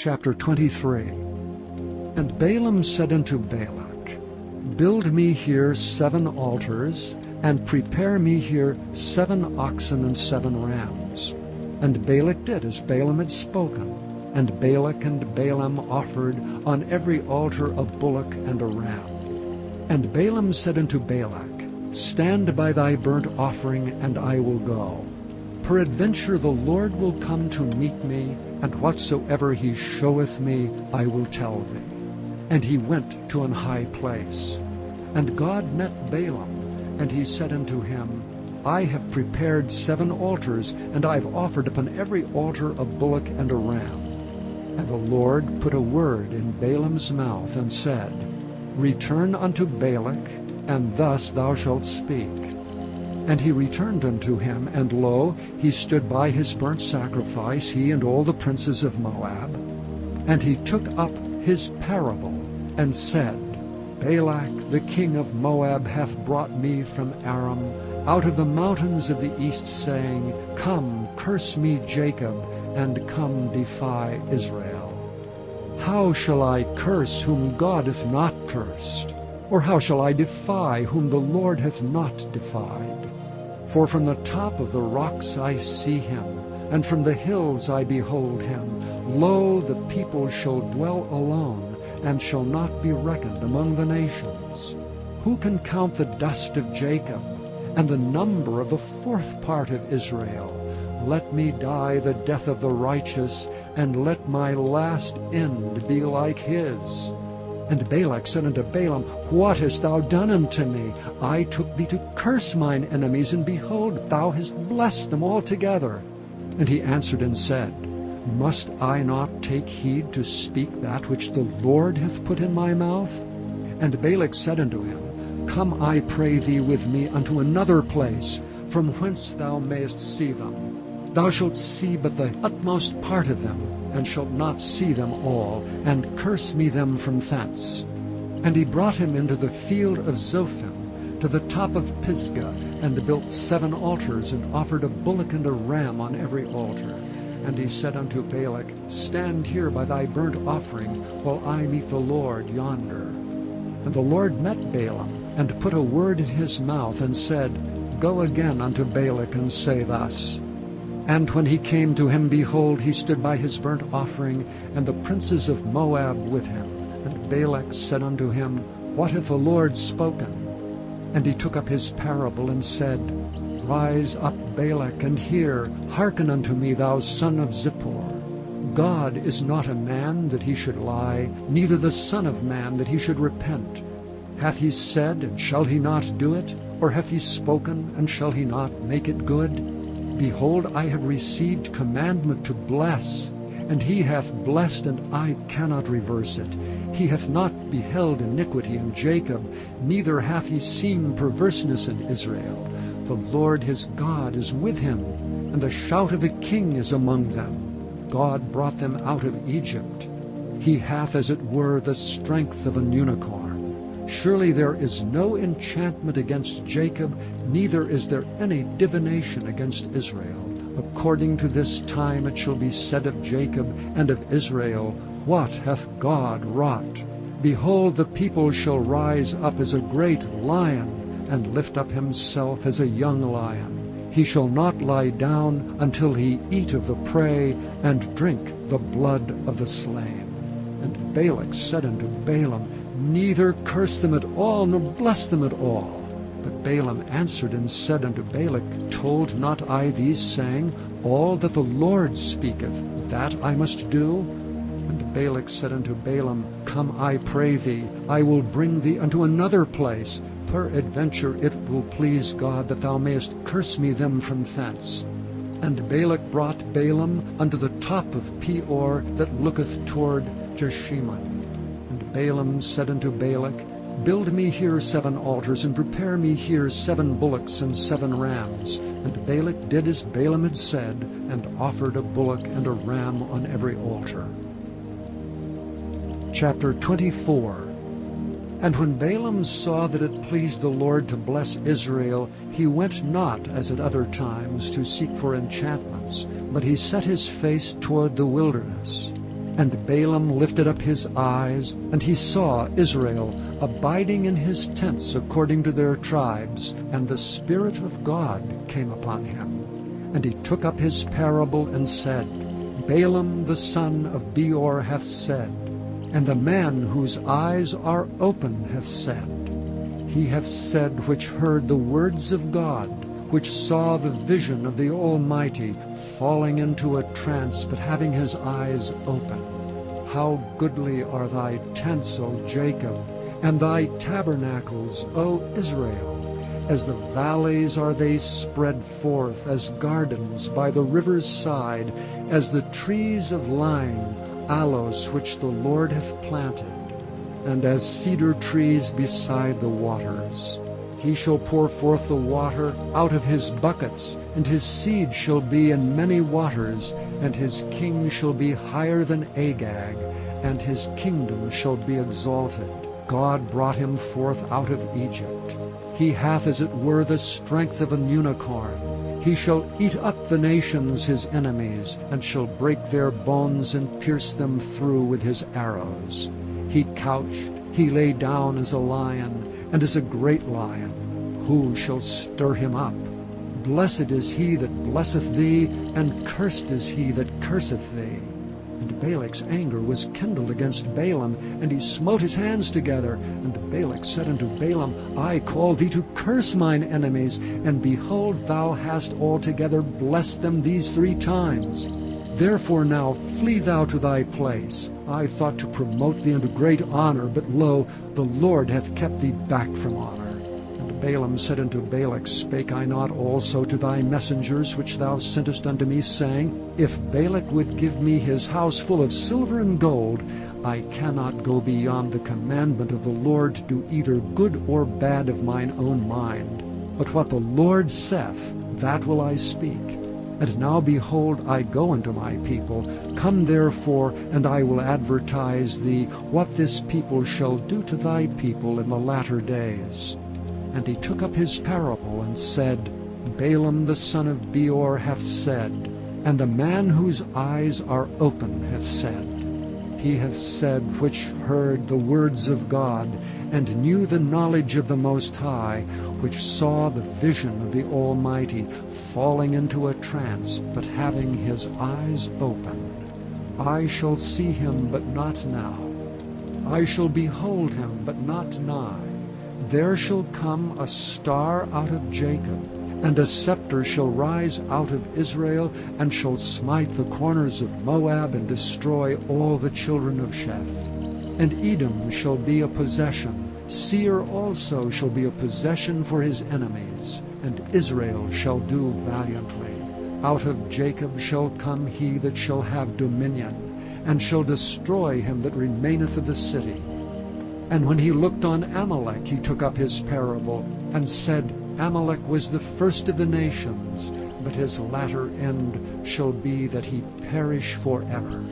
Chapter 23. And Balaam said unto Balak, Build me here 7 altars, and prepare me here 7 oxen and 7 rams. And Balak did as Balaam had spoken. And Balak and Balaam offered on every altar a bullock and a ram. And Balaam said unto Balak, Stand by thy burnt offering, and I will go. Peradventure the Lord will come to meet me, and whatsoever he showeth me I will tell thee. And he went to an high place. And God met Balaam, and he said unto him, I have prepared 7 altars, and I have offered upon every altar a bullock and a ram. And the Lord put a word in Balaam's mouth, and said, Return unto Balak, and thus thou shalt speak. And he returned unto him, and lo, he stood by his burnt sacrifice, he and all the princes of Moab. And he took up his parable, and said, Balak the king of Moab hath brought me from Aram, out of the mountains of the east, saying, Come, curse me Jacob, and come defy Israel. How shall I curse whom God hath not cursed? Or how shall I defy whom the Lord hath not defied? For from the top of the rocks I see him, and from the hills I behold him. Lo, the people shall dwell alone, and shall not be reckoned among the nations. Who can count the dust of Jacob, and the number of the 4th part of Israel? Let me die the death of the righteous, and let my last end be like his. And Balak said unto Balaam, What hast thou done unto me? I took thee to curse mine enemies, and behold, thou hast blessed them altogether. And he answered and said, Must I not take heed to speak that which the Lord hath put in my mouth? And Balak said unto him, Come, I pray thee, with me unto another place, from whence thou mayest see them. Thou shalt see but the utmost part of them, and shalt not see them all, and curse me them from thence. And he brought him into the field of Zophim, to the top of Pisgah, and built 7 altars, and offered a bullock and a ram on every altar. And he said unto Balak, Stand here by thy burnt offering, while I meet the Lord yonder. And the Lord met Balaam, and put a word in his mouth, and said, Go again unto Balak, and say thus. And when he came to him, behold, he stood by his burnt offering, and the princes of Moab with him. And Balak said unto him, What hath the Lord spoken? And he took up his parable, and said, Rise up, Balak, and hear. Hearken unto me, thou son of Zippor. God is not a man that he should lie, neither the son of man that he should repent. Hath he said, and shall he not do it? Or hath he spoken, and shall he not make it good? Behold, I have received commandment to bless, and he hath blessed, and I cannot reverse it. He hath not beheld iniquity in Jacob, neither hath he seen perverseness in Israel. The Lord his God is with him, and the shout of a king is among them. God brought them out of Egypt. He hath, as it were, the strength of an unicorn. Surely there is no enchantment against Jacob, neither is there any divination against Israel. According to this time it shall be said of Jacob and of Israel, What hath God wrought? Behold, the people shall rise up as a great lion, and lift up himself as a young lion. He shall not lie down until he eat of the prey, and drink the blood of the slain. And Balak said unto Balaam, Neither curse them at all, nor bless them at all. But Balaam answered and said unto Balak, Told not I thee, saying, All that the Lord speaketh, that I must do? And Balak said unto Balaam, Come, I pray thee, I will bring thee unto another place. Peradventure it will please God that thou mayest curse me them from thence. And Balak brought Balaam unto the top of Peor, that looketh toward Jeshimon. And Balaam said unto Balak, Build me here 7 altars, and prepare me here 7 bullocks and 7 rams. And Balak did as Balaam had said, and offered a bullock and a ram on every altar. Chapter 24. And when Balaam saw that it pleased the Lord to bless Israel, he went not, as at other times, to seek for enchantments, but he set his face toward the wilderness. And Balaam lifted up his eyes, and he saw Israel abiding in his tents according to their tribes, and the Spirit of God came upon him. And he took up his parable and said, Balaam the son of Beor hath said, and the man whose eyes are open hath said. He hath said which heard the words of God, which saw the vision of the Almighty, falling into a trance, but having his eyes open. How goodly are thy tents, O Jacob, and thy tabernacles, O Israel! As the valleys are they spread forth, as gardens by the river's side, as the trees of lign, aloes which the Lord hath planted, and as cedar trees beside the waters. He shall pour forth the water out of his buckets, and his seed shall be in many waters, and his king shall be higher than Agag, and his kingdom shall be exalted. God brought him forth out of Egypt. He hath as it were the strength of an unicorn. He shall eat up the nations his enemies, and shall break their bones and pierce them through with his arrows. He couched, he lay down as a lion, and as a great lion. Who shall stir him up? Blessed is he that blesseth thee, and cursed is he that curseth thee. And Balak's anger was kindled against Balaam, and he smote his hands together. And Balak said unto Balaam, I call thee to curse mine enemies, and behold, thou hast altogether blessed them these 3 times. Therefore now flee thou to thy place. I thought to promote thee unto great honor, but lo, the Lord hath kept thee back from honor. And Balaam said unto Balak, Spake I not also to thy messengers which thou sentest unto me, saying, If Balak would give me his house full of silver and gold, I cannot go beyond the commandment of the Lord to do either good or bad of mine own mind. But what the Lord saith, that will I speak. And now, behold, I go unto my people. Come therefore, and I will advertise thee what this people shall do to thy people in the latter days. And he took up his parable, and said, Balaam the son of Beor hath said, and the man whose eyes are open hath said. He hath said which heard the words of God, and knew the knowledge of the Most High, which saw the vision of the Almighty, falling into a trance, but having his eyes open. I shall see him, but not now. I shall behold him, but not nigh. There shall come a star out of Jacob, and a scepter shall rise out of Israel, and shall smite the corners of Moab, and destroy all the children of Sheth. And Edom shall be a possession. Seir also shall be a possession for his enemies, and Israel shall do valiantly. Out of Jacob shall come he that shall have dominion, and shall destroy him that remaineth of the city. And when he looked on Amalek, he took up his parable, and said, Amalek was the first of the nations, but his latter end shall be that he perish forever.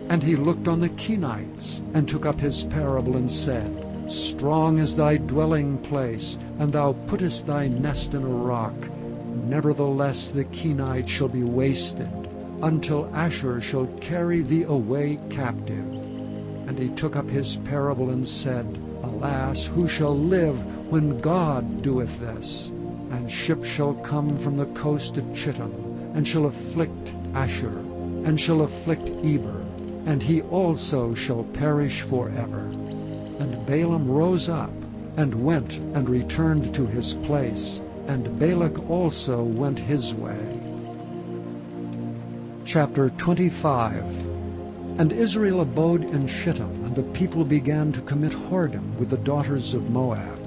And he looked on the Kenites, and took up his parable, and said, Strong is thy dwelling place, and thou puttest thy nest in a rock. Nevertheless the Kenites shall be wasted, until Ashur shall carry thee away captive. And he took up his parable, and said, Alas, who shall live when God doeth this? And ships shall come from the coast of Chittim, and shall afflict Ashur, and shall afflict Eber, and he also shall perish forever. And Balaam rose up, and went and returned to his place, and Balak also went his way. Chapter 25. And Israel abode in Shittim, and the people began to commit whoredom with the daughters of Moab.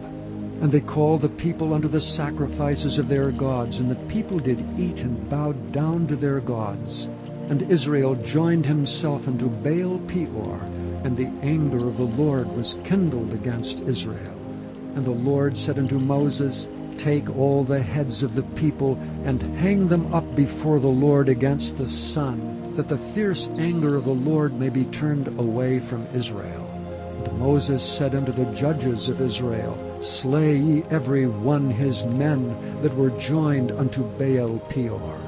And they called the people unto the sacrifices of their gods, and the people did eat and bowed down to their gods. And Israel joined himself unto Baal Peor, and the anger of the Lord was kindled against Israel. And the Lord said unto Moses, Take all the heads of the people, and hang them up before the Lord against the sun, that the fierce anger of the Lord may be turned away from Israel. And Moses said unto the judges of Israel, Slay ye every one his men that were joined unto Baal Peor.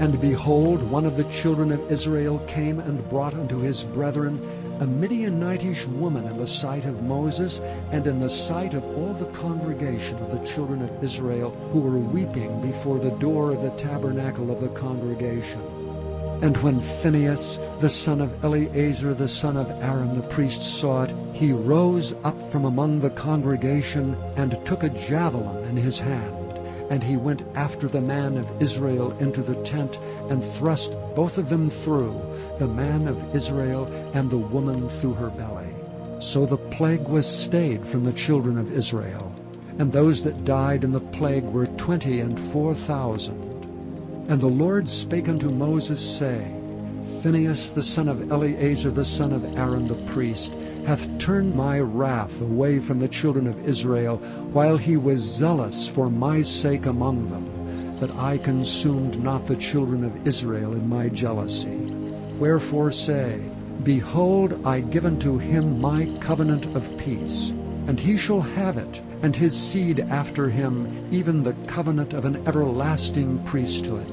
And behold, one of the children of Israel came and brought unto his brethren a Midianitish woman in the sight of Moses, and in the sight of all the congregation of the children of Israel, who were weeping before the door of the tabernacle of the congregation. And when Phinehas, the son of Eleazar, the son of Aaron the priest, saw it, he rose up from among the congregation, and took a javelin in his hand. And he went after the man of Israel into the tent, and thrust both of them through, the man of Israel and the woman through her belly. So the plague was stayed from the children of Israel. And those that died in the plague were 24,000. And the Lord spake unto Moses, saying, Phinehas the son of Eleazar the son of Aaron the priest hath turned my wrath away from the children of Israel, while he was zealous for my sake among them, that I consumed not the children of Israel in my jealousy. Wherefore say, Behold, I give unto him my covenant of peace, and he shall have it, and his seed after him, even the covenant of an everlasting priesthood,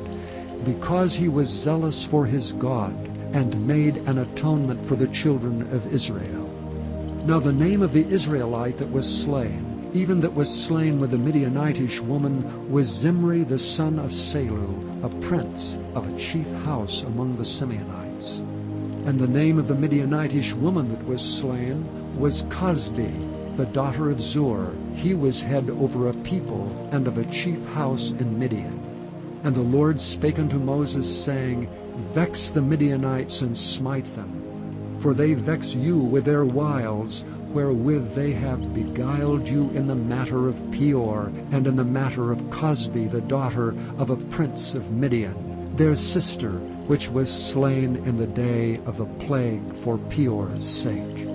because he was zealous for his God, and made an atonement for the children of Israel. Now the name of the Israelite that was slain, even that was slain with the Midianitish woman, was Zimri the son of Salu, a prince of a chief house among the Simeonites. And the name of the Midianitish woman that was slain was Cosbi, the daughter of Zur. He was head over a people and of a chief house in Midian. And the Lord spake unto Moses, saying, Vex the Midianites and smite them, for they vex you with their wiles, wherewith they have beguiled you in the matter of Peor, and in the matter of Cosbi, the daughter of a prince of Midian, their sister, which was slain in the day of the plague for Peor's sake.